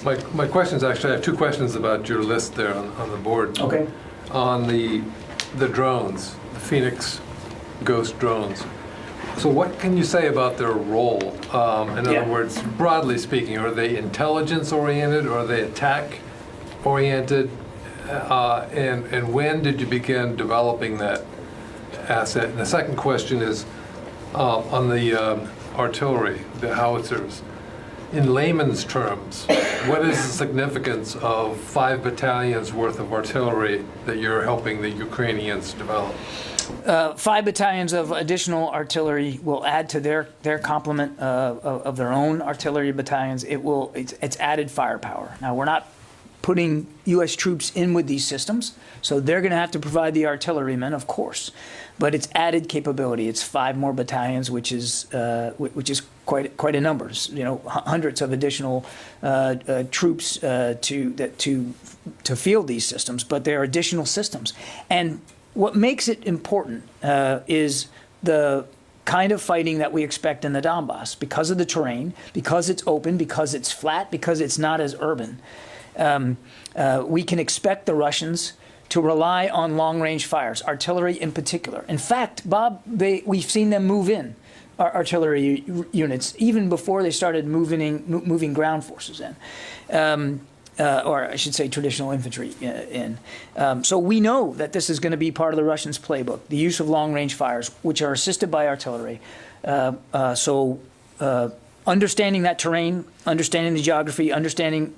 My questions, actually, I have two questions about your list there on the board. Okay. On the drones, the Phoenix Ghost drones. So what can you say about their role? In other words, broadly speaking, are they intelligence-oriented or are they attack-oriented? And when did you begin developing that asset? And the second question is on the artillery, the howitzers. In layman's terms, what is the significance of 5 battalions worth of artillery that you're helping the Ukrainians develop? 5 battalions of additional artillery will add to their complement of their own artillery battalions. It's added firepower. Now, we're not putting U.S. troops in with these systems, so they're going to have to provide the artillerymen, of course. But it's added capability. It's 5 more battalions, which is quite a number. You know, hundreds of additional troops to field these systems. But they're additional systems, and what makes it important is the kind of fighting that we expect in the Donbass, because of the terrain, because it's open, because it's flat, because it's not as urban. We can expect the Russians to rely on long-range fires, artillery in particular. In fact, Bob, we've seen them move in artillery units even before they started moving ground forces in, or I should say traditional infantry in. So we know that this is going to be part of the Russians' playbook, the use of long-range fires, which are assisted by artillery. Understanding that terrain, understanding the geography, understanding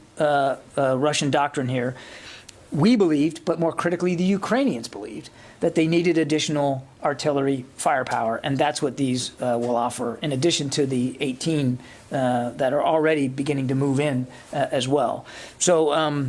Russian doctrine here, we believed, but more critically, the Ukrainians believed, that they needed additional artillery firepower, and that's what these will offer, in addition to the 18 that are already beginning to move in as well. So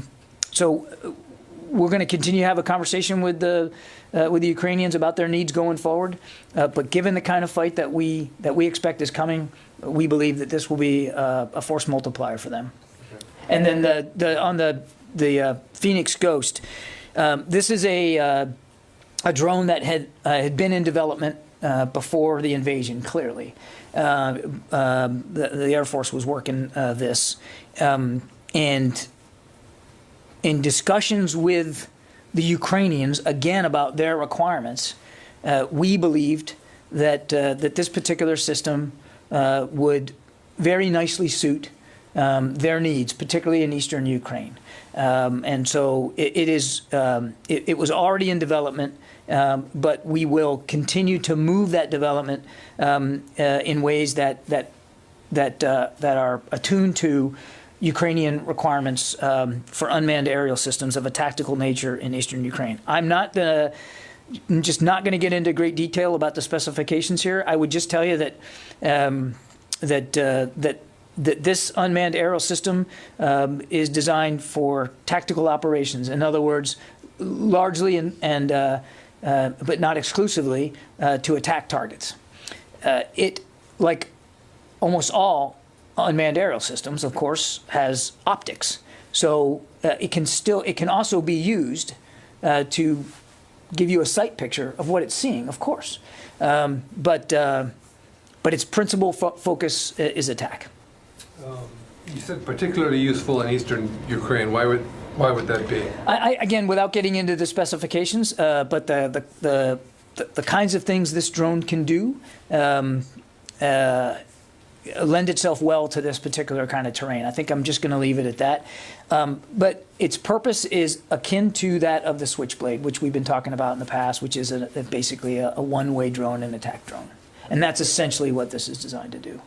we're going to continue to have a conversation with the Ukrainians about their needs going forward. But given the kind of fight that we expect is coming, we believe that this will be a force multiplier for them. Okay. And then on the Phoenix Ghost, this is a drone that had been in development before the invasion. Clearly, the Air Force was working this, and in discussions with the Ukrainians again about their requirements, we believed that this particular system would very nicely suit their needs, particularly in eastern Ukraine. And so it was already in development, but we will continue to move that development in ways that are attuned to Ukrainian requirements for unmanned aerial systems of a tactical nature in eastern Ukraine. I'm just not going to get into great detail about the specifications here. I would just tell you that that this unmanned aerial system is designed for tactical operations. In other words, largely but not exclusively to attack targets. It, like almost all unmanned aerial systems, of course, has optics. So it can also be used to give you a sight picture of what it's seeing, of course. But its principal focus is attack. You said particularly useful in eastern Ukraine. Why would that be? Again, without getting into the specifications, but the kinds of things this drone can do lend itself well to this particular kind of terrain. I think I'm just going to leave it at that. But its purpose is akin to that of the Switchblade, which we've been talking about in the past, which is basically a one-way drone, an attack drone. And that's essentially what this is designed to do.